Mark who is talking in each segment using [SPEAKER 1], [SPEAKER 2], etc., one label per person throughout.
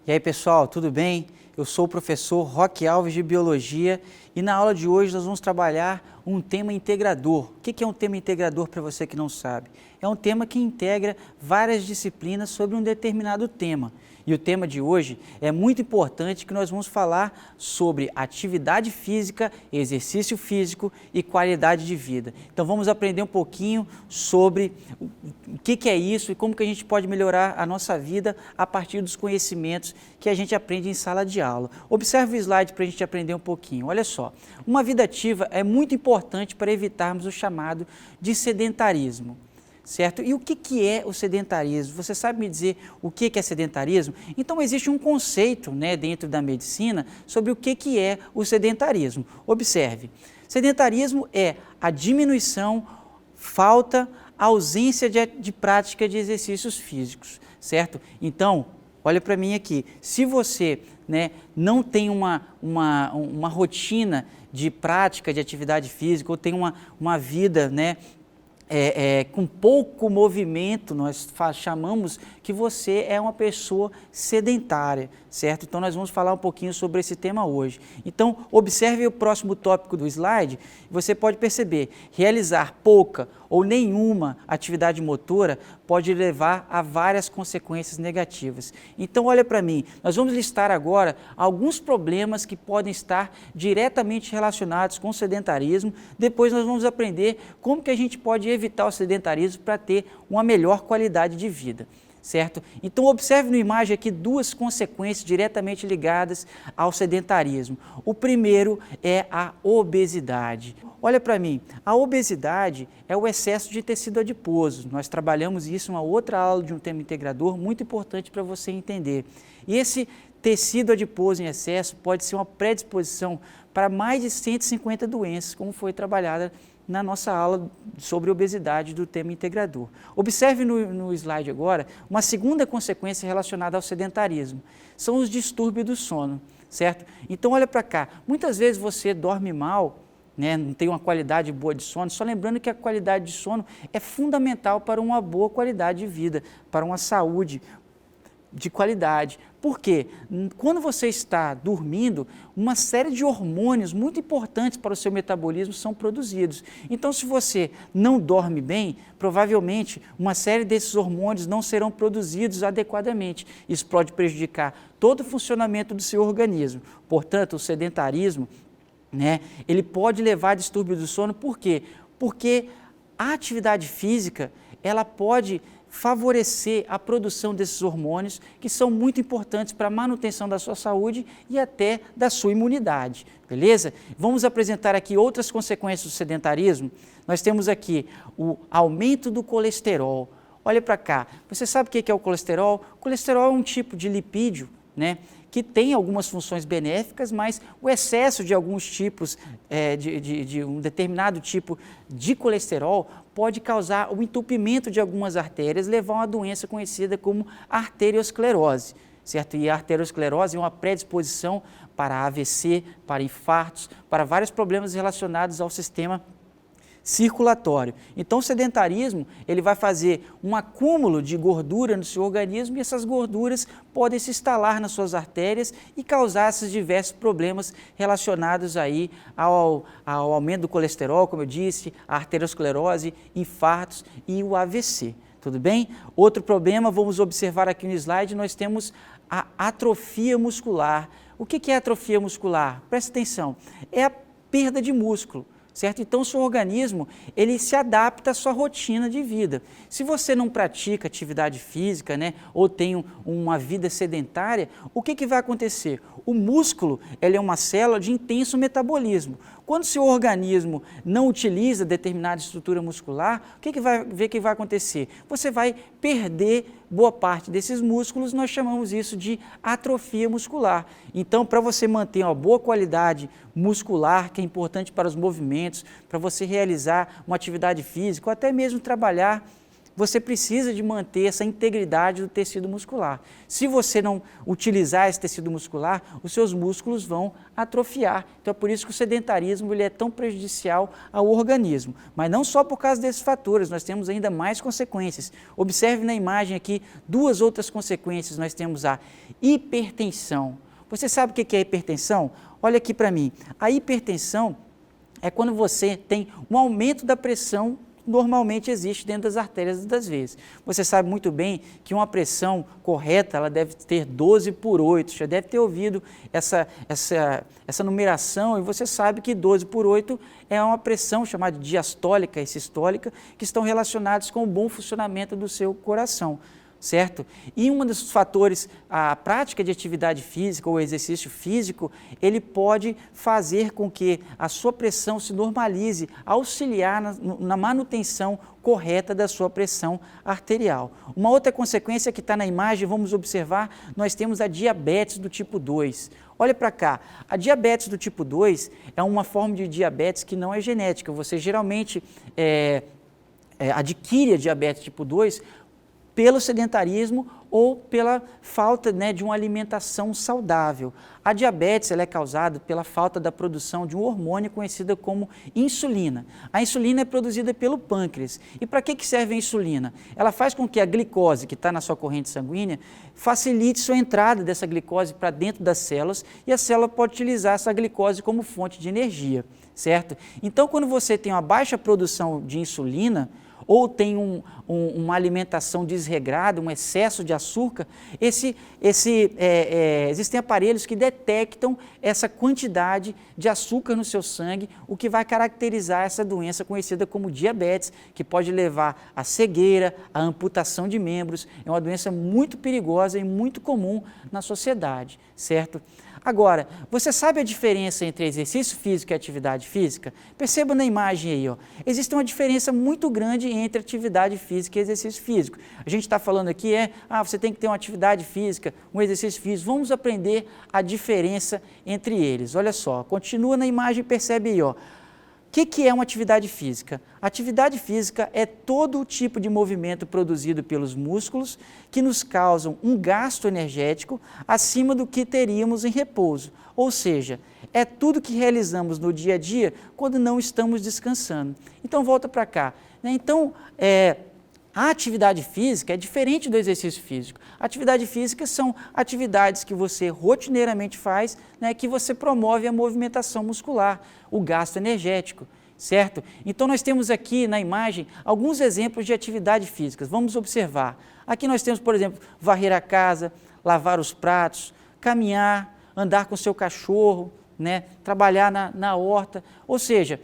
[SPEAKER 1] E aí pessoal, tudo bem? Eu sou o professor Roque Alves de Biologia e na aula de hoje nós vamos trabalhar um tema integrador. O que é um tema integrador para você que não sabe? É um tema que integra várias disciplinas sobre um determinado tema. E o tema de hoje é muito importante, que nós vamos falar sobre atividade física, exercício físico e qualidade de vida. Então vamos aprender um pouquinho sobre o que é isso e como que a gente pode melhorar a nossa vida a partir dos conhecimentos que a gente aprende em sala de aula. Observe o slide para a gente aprender um pouquinho. Olha só, uma vida ativa é muito importante para evitarmos o chamado de sedentarismo. Certo? E o que é o sedentarismo? Você sabe me dizer o que é sedentarismo? Então, existe um conceito, né, dentro da medicina sobre o que é o sedentarismo. Observe, sedentarismo é a diminuição, falta, ausência de prática de exercícios físicos, certo? Então, olha para mim aqui, se você, né, não tem uma rotina de prática de atividade física ou tem uma vida, né, com pouco movimento, nós chamamos que você é uma pessoa sedentária, certo? Então nós vamos falar um pouquinho sobre esse tema hoje. Então observe o próximo tópico do slide, você pode perceber, realizar pouca ou nenhuma atividade motora pode levar a várias consequências negativas. Então olha para mim, nós vamos listar agora alguns problemas que podem estar diretamente relacionados com o sedentarismo, depois nós vamos aprender como que a gente pode evitar o sedentarismo para ter uma melhor qualidade de vida. Certo? Então observe na imagem aqui duas consequências diretamente ligadas ao sedentarismo. O primeiro é a obesidade. Olha para mim, a obesidade é o excesso de tecido adiposo. Nós trabalhamos isso em uma outra aula de um tema integrador, muito importante para você entender. E esse tecido adiposo em excesso pode ser uma predisposição para mais de 150 doenças, como foi trabalhada na nossa aula sobre obesidade do tema integrador. Observe no slide agora uma segunda consequência relacionada ao sedentarismo, são os distúrbios do sono, certo? Então olha para cá, muitas vezes você dorme mal, né, não tem uma qualidade boa de sono, só lembrando que a qualidade de sono é fundamental para uma boa qualidade de vida, para uma saúde de qualidade. Por quê? Quando você está dormindo, uma série de hormônios muito importantes para o seu metabolismo são produzidos. Então, se você não dorme bem, provavelmente uma série desses hormônios não serão produzidos adequadamente. Isso pode prejudicar todo o funcionamento do seu organismo. Portanto, o sedentarismo, né, ele pode levar a distúrbio do sono. Por quê? Porque a atividade física, ela pode favorecer a produção desses hormônios que são muito importantes para a manutenção da sua saúde e até da sua imunidade, beleza? Vamos apresentar aqui outras consequências do sedentarismo. Nós temos aqui o aumento do colesterol. Olha para cá, você sabe o que é o colesterol? O colesterol é um tipo de lipídio, né, que tem algumas funções benéficas, mas o excesso de alguns tipos, de um determinado tipo de colesterol pode causar o entupimento de algumas artérias, levar a uma doença conhecida como arteriosclerose, certo? E a arteriosclerose é uma predisposição para AVC, para infartos, para vários problemas relacionados ao sistema circulatório. Então o sedentarismo, ele vai fazer um acúmulo de gordura no seu organismo e essas gorduras podem se instalar nas suas artérias e causar esses diversos problemas relacionados aí ao aumento do colesterol, como eu disse, a arteriosclerose, infartos e o AVC. Tudo bem? Outro problema, vamos observar aqui no slide, nós temos a atrofia muscular. O que é atrofia muscular? Presta atenção, é a perda de músculo. Certo? Então, o seu organismo, ele se adapta à sua rotina de vida. Se você não pratica atividade física, né, ou tem uma vida sedentária, o que vai acontecer? O músculo, ele é uma célula de intenso metabolismo. Quando o seu organismo não utiliza determinada estrutura muscular, o que vai acontecer? Você vai perder boa parte desses músculos, nós chamamos isso de atrofia muscular. Então, para você manter uma boa qualidade muscular, que é importante para os movimentos, para você realizar uma atividade física, ou até mesmo trabalhar você precisa de manter essa integridade do tecido muscular. Se você não utilizar esse tecido muscular, os seus músculos vão atrofiar. Então é por isso que o sedentarismo ele é tão prejudicial ao organismo. Mas não só por causa desses fatores, nós temos ainda mais consequências. Observe na imagem aqui duas outras consequências. Nós temos a hipertensão. Você sabe o que é hipertensão? Olha aqui para mim. A hipertensão é quando você tem um aumento da pressão que normalmente existe dentro das artérias das veias. Você sabe muito bem que uma pressão correta, ela deve ter 12/8, já deve ter ouvido essa numeração, e você sabe que 12/8 é uma pressão chamada diastólica e sistólica, que estão relacionados com o bom funcionamento do seu coração. Certo? E um dos fatores, a prática de atividade física ou exercício físico, ele pode fazer com que a sua pressão se normalize, auxiliar na manutenção correta da sua pressão arterial. Uma outra consequência que está na imagem, vamos observar, nós temos a diabetes do tipo 2. Olha para cá, a diabetes do tipo 2 é uma forma de diabetes que não é genética. Você geralmente adquire a diabetes tipo 2 pelo sedentarismo ou pela falta de uma alimentação saudável. A diabetes ela é causada pela falta da produção de um hormônio conhecido como insulina. A insulina é produzida pelo pâncreas. E para que serve a insulina? Ela faz com que a glicose que está na sua corrente sanguínea facilite sua entrada dessa glicose para dentro das células, e a célula pode utilizar essa glicose como fonte de energia, certo? Então, quando você tem uma baixa produção de insulina, ou tem uma alimentação desregrada, um excesso de açúcar, existem aparelhos que detectam essa quantidade de açúcar no seu sangue, o que vai caracterizar essa doença conhecida como diabetes, que pode levar à cegueira, à amputação de membros. É uma doença muito perigosa e muito comum na sociedade, certo? Agora, você sabe a diferença entre exercício físico e atividade física? Perceba na imagem aí, ó. Existe uma diferença muito grande entre atividade física e exercício físico. A gente está falando aqui você tem que ter uma atividade física, um exercício físico. Vamos aprender a diferença entre eles. Olha só, continua na imagem e percebe aí, ó. O que é uma atividade física? Atividade física é todo o tipo de movimento produzido pelos músculos que nos causam um gasto energético acima do que teríamos em repouso. Ou seja, é tudo que realizamos no dia a dia quando não estamos descansando. Então, volta para cá. Então, a atividade física é diferente do exercício físico. Atividade física são atividades que você rotineiramente faz, que você promove a movimentação muscular, o gasto energético, certo? Então nós temos aqui na imagem alguns exemplos de atividade física. Vamos observar. Aqui nós temos, por exemplo, varrer a casa, lavar os pratos, caminhar, andar com o seu cachorro, trabalhar na horta. Ou seja,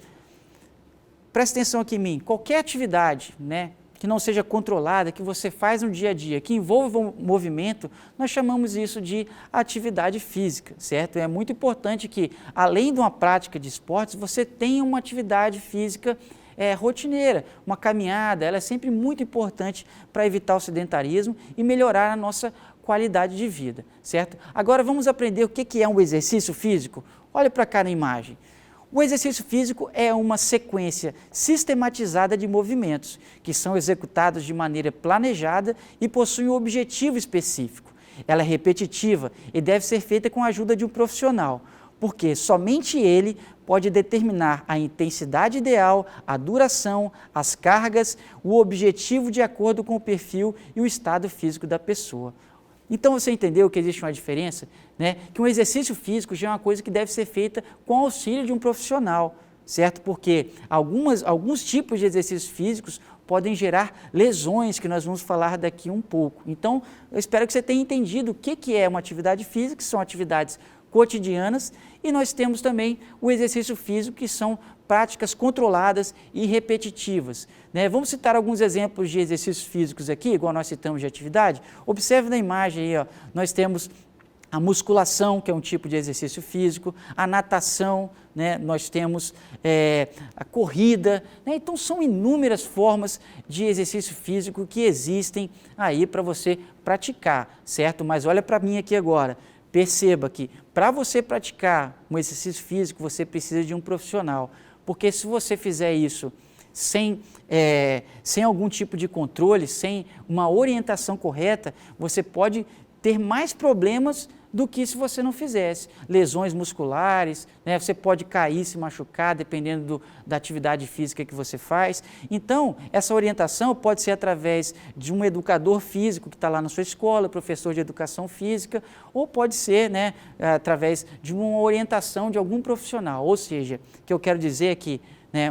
[SPEAKER 1] preste atenção aqui em mim, qualquer atividade, que não seja controlada, que você faz no dia a dia, que envolva um movimento, nós chamamos isso de atividade física, certo? É muito importante que, além de uma prática de esportes, você tenha uma atividade física rotineira, uma caminhada, ela é sempre muito importante para evitar o sedentarismo e melhorar a nossa qualidade de vida, certo? Agora vamos aprender o que é um exercício físico. Olha para cá na imagem. O exercício físico é uma sequência sistematizada de movimentos que são executados de maneira planejada e possuem um objetivo específico. Ela é repetitiva e deve ser feita com a ajuda de um profissional, porque somente ele pode determinar a intensidade ideal, a duração, as cargas, o objetivo de acordo com o perfil e o estado físico da pessoa. Então você entendeu que existe uma diferença? Que um exercício físico já é uma coisa que deve ser feita com auxílio de um profissional, certo? Porque alguns tipos de exercícios físicos podem gerar lesões, que nós vamos falar daqui um pouco. Então, eu espero que você tenha entendido o que é uma atividade física, que são atividades cotidianas, e nós temos também o exercício físico, que são práticas controladas e repetitivas. Vamos citar alguns exemplos de exercícios físicos aqui, igual nós citamos de atividade. Observe na imagem aí, ó, nós temos a musculação, que é um tipo de exercício físico, a natação, nós temos a corrida. Então, são inúmeras formas de exercício físico que existem aí para você praticar, certo? Mas olha para mim aqui agora. Perceba que para você praticar um exercício físico, você precisa de um profissional, porque se você fizer isso sem algum tipo de controle, sem uma orientação correta, você pode ter mais problemas do que se você não fizesse. Lesões musculares, né? Você pode cair, se machucar, dependendo da atividade física que você faz. Então, essa orientação pode ser através de um educador físico que está lá na sua escola, professor de educação física, ou pode ser, né, através de uma orientação de algum profissional. Ou seja, o que eu quero dizer é que, né,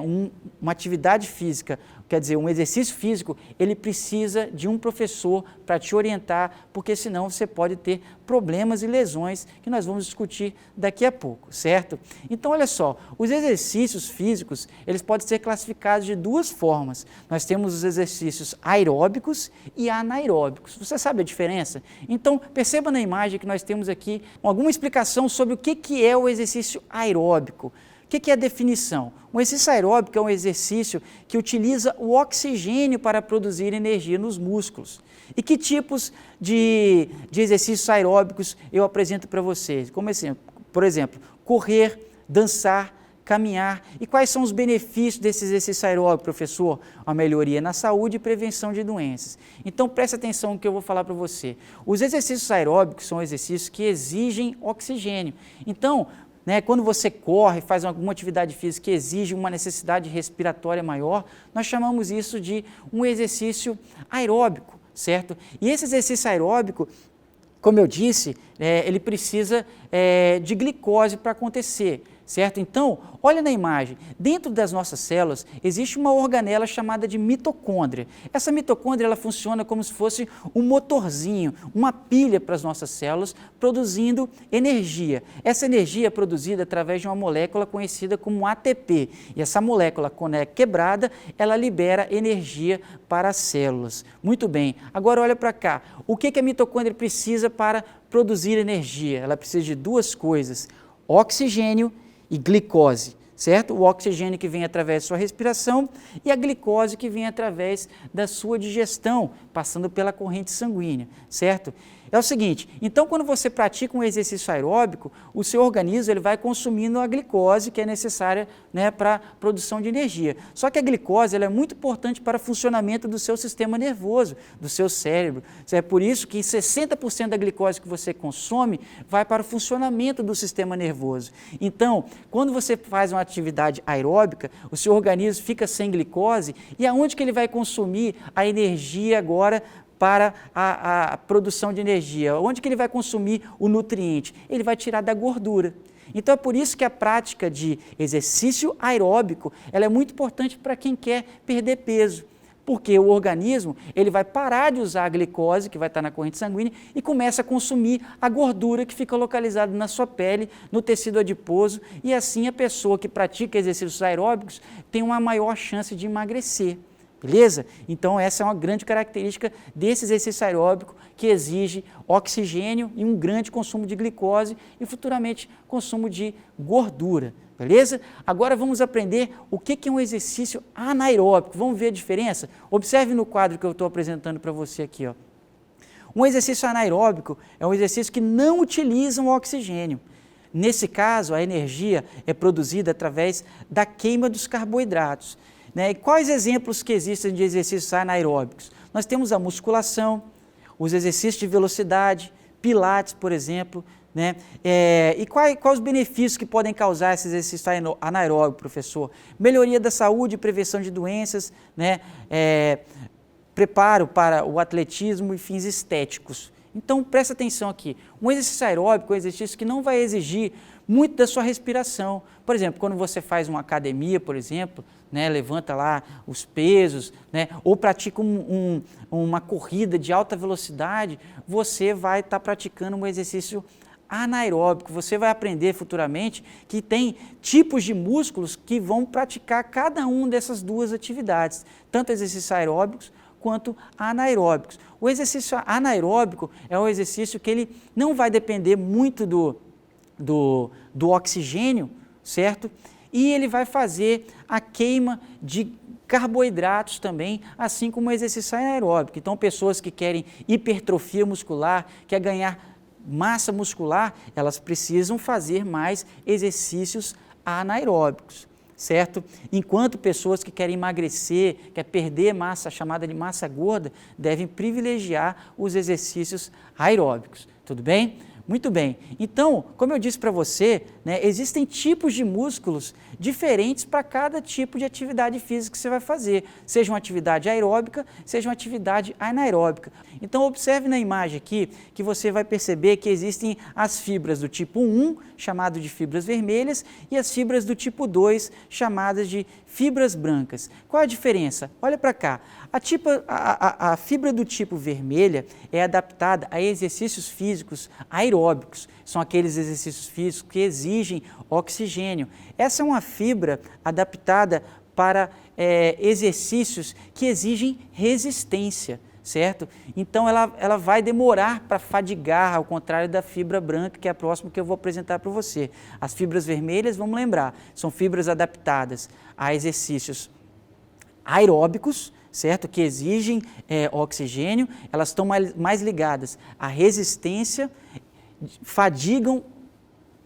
[SPEAKER 1] uma atividade física, quer dizer, um exercício físico, ele precisa de um professor para te orientar, porque senão você pode ter problemas e lesões que nós vamos discutir daqui a pouco, certo? Então, olha só, os exercícios físicos, eles podem ser classificados de duas formas. Nós temos os exercícios aeróbicos e anaeróbicos. Você sabe a diferença? Então, perceba na imagem que nós temos aqui alguma explicação sobre o que é o exercício aeróbico. O que é a definição? Um exercício aeróbico é um exercício que utiliza o oxigênio para produzir energia nos músculos. E que tipos de exercícios aeróbicos eu apresento para vocês? Como exemplo, por exemplo, correr, dançar, caminhar. E quais são os benefícios desse exercício aeróbico, professor? A melhoria na saúde e prevenção de doenças. Então, preste atenção no que eu vou falar para você. Os exercícios aeróbicos são exercícios que exigem oxigênio. Então, né, quando você corre, faz alguma atividade física que exige uma necessidade respiratória maior, nós chamamos isso de um exercício aeróbico, certo? E esse exercício aeróbico, como eu disse, ele precisa de glicose para acontecer, certo? Então, olha na imagem, dentro das nossas células existe uma organela chamada de mitocôndria. Essa mitocôndria ela funciona como se fosse um motorzinho, uma pilha para as nossas células, produzindo energia. Essa energia é produzida através de uma molécula conhecida como ATP. E essa molécula, quando é quebrada, ela libera energia para as células. Muito bem, agora olha para cá. O que a mitocôndria precisa para produzir energia? Ela precisa de duas coisas, oxigênio e glicose, certo? O oxigênio que vem através da sua respiração e a glicose que vem através da sua digestão, passando pela corrente sanguínea, certo? É o seguinte, então quando você pratica um exercício aeróbico, o seu organismo ele vai consumindo a glicose que é necessária, né, para a produção de energia. Só que a glicose ela é muito importante para o funcionamento do seu sistema nervoso, do seu cérebro. É por isso que 60% da glicose que você consome vai para o funcionamento do sistema nervoso. Então, quando você faz uma atividade aeróbica, o seu organismo fica sem glicose e aonde que ele vai consumir a energia agora para a produção de energia? Onde que ele vai consumir o nutriente? Ele vai tirar da gordura. Então é por isso que a prática de exercício aeróbico ela é muito importante para quem quer perder peso, porque o organismo ele vai parar de usar a glicose que vai estar na corrente sanguínea e começa a consumir a gordura que fica localizada na sua pele, no tecido adiposo, e assim a pessoa que pratica exercícios aeróbicos tem uma maior chance de emagrecer. Beleza? Então essa é uma grande característica desse exercício aeróbico que exige oxigênio e um grande consumo de glicose e futuramente consumo de gordura. Beleza? Agora vamos aprender o que é um exercício anaeróbico. Vamos ver a diferença? Observe no quadro que eu estou apresentando para você aqui. Ó. Um exercício anaeróbico é um exercício que não utiliza o oxigênio. Nesse caso, a energia é produzida através da queima dos carboidratos. Né? E quais exemplos que existem de exercícios anaeróbicos? Nós temos a musculação, os exercícios de velocidade, pilates, por exemplo. Né? E quais os benefícios que podem causar esse exercício anaeróbico, professor? Melhoria da saúde e prevenção de doenças, né? Preparo para o atletismo e fins estéticos. Então, presta atenção aqui. Um exercício aeróbico é um exercício que não vai exigir muito da sua respiração. Por exemplo, quando você faz uma academia, por exemplo, né, levanta lá os pesos, né, ou pratica uma corrida de alta velocidade, você vai estar praticando um exercício anaeróbico. Você vai aprender futuramente que tem tipos de músculos que vão praticar cada uma dessas duas atividades, tanto exercícios aeróbicos quanto anaeróbicos. O exercício anaeróbico é um exercício que ele não vai depender muito do oxigênio, certo? E ele vai fazer a queima de carboidratos também, assim como o exercício anaeróbico. Então, pessoas que querem hipertrofia muscular, quer ganhar massa muscular, elas precisam fazer mais exercícios anaeróbicos, certo? Enquanto pessoas que querem emagrecer, querem perder massa, chamada de massa gorda, devem privilegiar os exercícios aeróbicos, tudo bem? Muito bem. Então, como eu disse para você, né, existem tipos de músculos diferentes para cada tipo de atividade física que você vai fazer, seja uma atividade aeróbica, seja uma atividade anaeróbica. Então, observe na imagem aqui que você vai perceber que existem as fibras do tipo 1, chamado de fibras vermelhas, e as fibras do tipo 2, chamadas de fibras brancas. Qual é a diferença? Olha para cá. A fibra do tipo vermelha é adaptada a exercícios físicos aeróbicos. São aqueles exercícios físicos que exigem oxigênio. Essa é uma fibra adaptada para exercícios que exigem resistência, certo? Então, ela vai demorar para fadigar, ao contrário da fibra branca, que é a próxima que eu vou apresentar para você. As fibras vermelhas, vamos lembrar, são fibras adaptadas a exercícios aeróbicos, certo? Que exigem oxigênio, elas estão mais ligadas à resistência, fadigam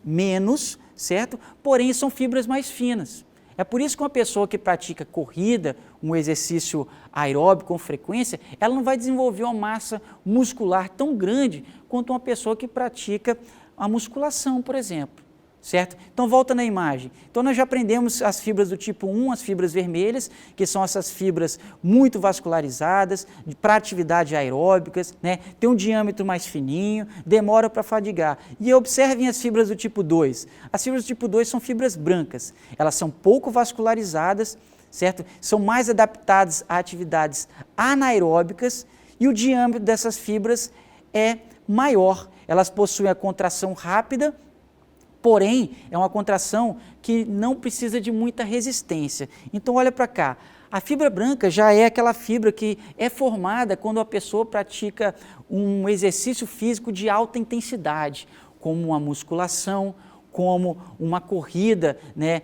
[SPEAKER 1] menos, certo? Porém, são fibras mais finas. É por isso que uma pessoa que pratica corrida, um exercício aeróbico com frequência, ela não vai desenvolver uma massa muscular tão grande quanto uma pessoa que pratica a musculação, por exemplo. Certo? Então, volta na imagem. Então, nós já aprendemos as fibras do tipo 1, as fibras vermelhas, que são essas fibras muito vascularizadas, para atividades aeróbicas, né? Tem um diâmetro mais fininho, demora para fadigar. E observem as fibras do tipo 2. As fibras do tipo 2 são fibras brancas, elas são pouco vascularizadas, certo? São mais adaptadas a atividades anaeróbicas e o diâmetro dessas fibras é maior. Elas possuem a contração rápida, porém, é uma contração que não precisa de muita resistência. Então, olha para cá. A fibra branca já é aquela fibra que é formada quando a pessoa pratica um exercício físico de alta intensidade, como uma musculação, como uma corrida, né,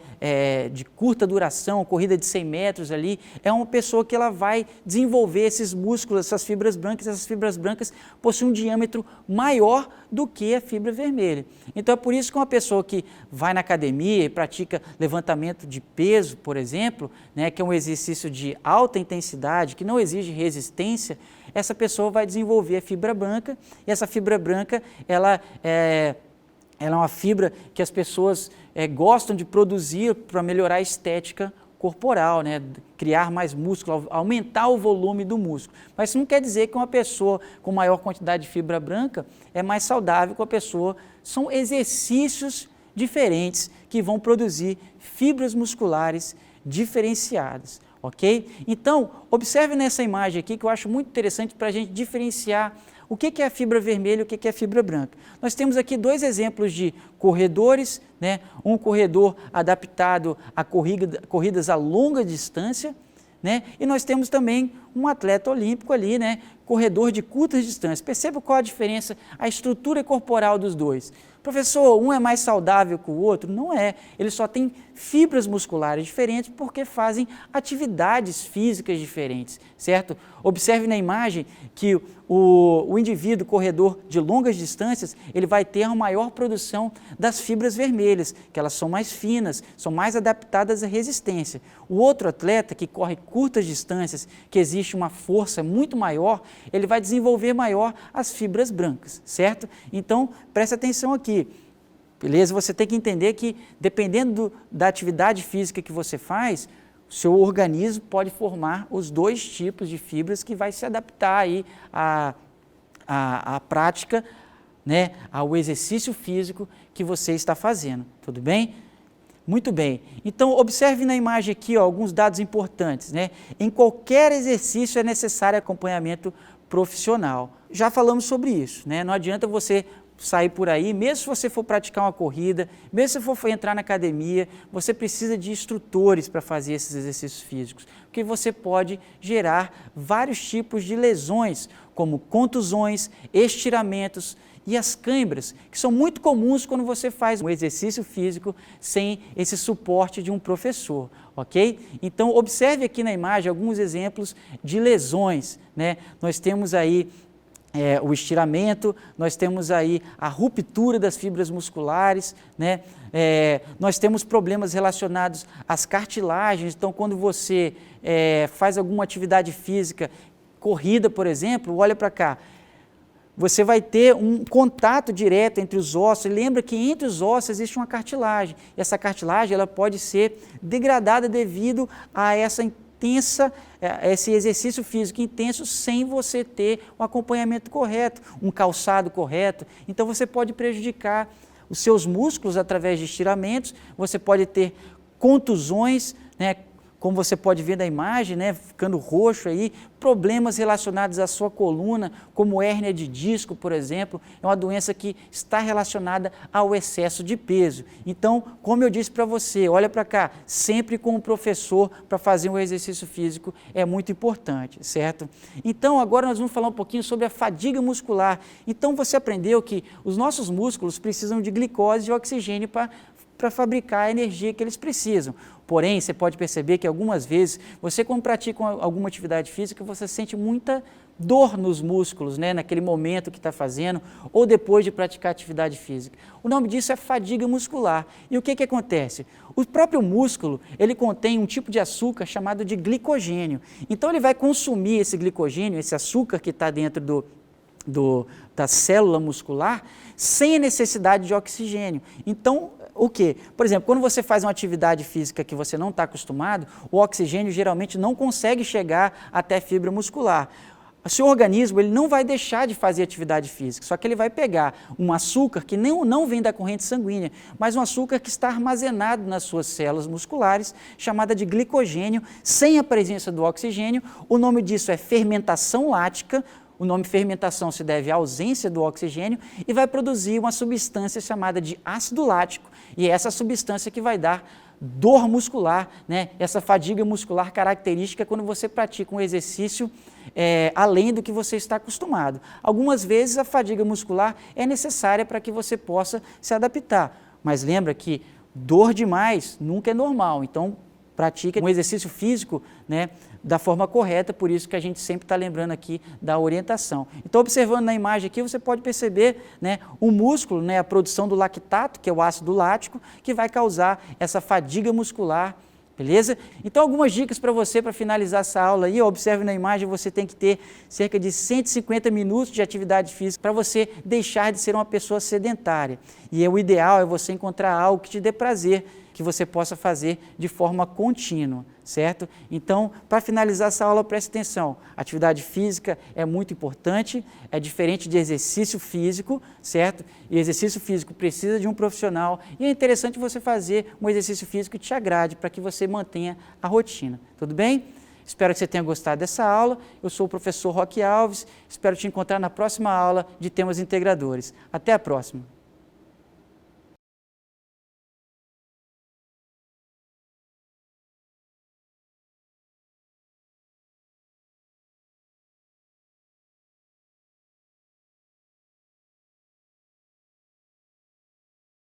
[SPEAKER 1] de curta duração, corrida de 100 metros ali, é uma pessoa que ela vai desenvolver esses músculos, essas fibras brancas possuem um diâmetro maior do que a fibra vermelha. Então é por isso que uma pessoa que vai na academia e pratica levantamento de peso, por exemplo, né, que é um exercício de alta intensidade, que não exige resistência, essa pessoa vai desenvolver a fibra branca, e essa fibra branca, ela é uma fibra que as pessoas gostam de produzir para melhorar a estética corporal, né? Criar mais músculo, aumentar o volume do músculo. Mas isso não quer dizer que uma pessoa com maior quantidade de fibra branca é mais saudável que uma pessoa. São exercícios diferentes que vão produzir fibras musculares diferenciadas, ok? Então, observe nessa imagem aqui que eu acho muito interessante para a gente diferenciar o que é a fibra vermelha e o que é a fibra branca. Nós temos aqui dois exemplos de corredores, né? Um corredor adaptado a corridas a longa distância, né? E nós temos também um atleta olímpico ali, né? Corredor de curtas distâncias. Perceba qual a diferença, a estrutura corporal dos dois. Professor, um é mais saudável que o outro? Não é. Ele só tem fibras musculares diferentes porque fazem atividades físicas diferentes, certo? Observe na imagem que o indivíduo corredor de longas distâncias, ele vai ter uma maior produção das fibras vermelhas, que elas são mais finas, são mais adaptadas à resistência. O outro atleta que corre curtas distâncias, que existe uma força muito maior, ele vai desenvolver maior as fibras brancas, certo? Então, preste atenção aqui, beleza? Você tem que entender que, dependendo da atividade física que você faz, o seu organismo pode formar os dois tipos de fibras que vai se adaptar aí à prática, né, ao exercício físico que você está fazendo, tudo bem? Muito bem. Então, observe na imagem aqui alguns dados importantes, né? Em qualquer exercício é necessário acompanhamento profissional. Já falamos sobre isso, né? Não adianta você sair por aí, mesmo se você for praticar uma corrida, mesmo se for entrar na academia, você precisa de instrutores para fazer esses exercícios físicos, porque você pode gerar vários tipos de lesões, como contusões, estiramentos e as câimbras, que são muito comuns quando você faz um exercício físico sem esse suporte de um professor, ok? Então, observe aqui na imagem alguns exemplos de lesões, né? Nós temos aí o estiramento, nós temos aí a ruptura das fibras musculares, né? Nós temos problemas relacionados às cartilagens. Então, quando você faz alguma atividade física, corrida, por exemplo, olha para cá, você vai ter um contato direto entre os ossos. E lembra que entre os ossos existe uma cartilagem. E essa cartilagem ela pode ser degradada devido a esse exercício físico intenso sem você ter um acompanhamento correto, um calçado correto. Então você pode prejudicar os seus músculos através de estiramentos, você pode ter contusões, né? Como você pode ver na imagem, né, ficando roxo aí, problemas relacionados à sua coluna, como hérnia de disco, por exemplo, é uma doença que está relacionada ao excesso de peso. Então, como eu disse para você, olha para cá, sempre com o professor para fazer um exercício físico é muito importante, certo? Então, agora nós vamos falar um pouquinho sobre a fadiga muscular. Então, você aprendeu que os nossos músculos precisam de glicose e oxigênio para fabricar a energia que eles precisam. Porém, você pode perceber que algumas vezes, você quando pratica alguma atividade física, você sente muita dor nos músculos, né, naquele momento que está fazendo, ou depois de praticar atividade física. O nome disso é fadiga muscular. E o que acontece? O próprio músculo, ele contém um tipo de açúcar chamado de glicogênio. Então, ele vai consumir esse glicogênio, esse açúcar que está dentro da célula muscular, sem a necessidade de oxigênio. Então, o quê? Por exemplo, quando você faz uma atividade física que você não está acostumado, o oxigênio geralmente não consegue chegar até a fibra muscular. O seu organismo ele não vai deixar de fazer atividade física, só que ele vai pegar um açúcar que não vem da corrente sanguínea, mas um açúcar que está armazenado nas suas células musculares, chamada de glicogênio, sem a presença do oxigênio. O nome disso é fermentação lática. O nome fermentação se deve à ausência do oxigênio e vai produzir uma substância chamada de ácido lático, e é essa substância que vai dar dor muscular, né? Essa fadiga muscular característica quando você pratica um exercício além do que você está acostumado. Algumas vezes a fadiga muscular é necessária para que você possa se adaptar, mas lembra que dor demais nunca é normal, então pratica um exercício físico, né, da forma correta, por isso que a gente sempre está lembrando aqui da orientação. Então, observando na imagem aqui, você pode perceber, né, o músculo, né, a produção do lactato, que é o ácido lático, que vai causar essa fadiga muscular, beleza? Então, algumas dicas para você, para finalizar essa aula aí, observe na imagem, você tem que ter cerca de 150 minutos de atividade física para você deixar de ser uma pessoa sedentária. E o ideal é você encontrar algo que te dê prazer, que você possa fazer de forma contínua, certo? Então, para finalizar essa aula, preste atenção, atividade física é muito importante, é diferente de exercício físico, certo? E exercício físico precisa de um profissional e é interessante você fazer um exercício físico que te agrade, para que você mantenha a rotina, tudo bem? Espero que você tenha gostado dessa aula, eu sou o professor Roque Alves, espero te encontrar na próxima aula de temas integradores. Até a próxima!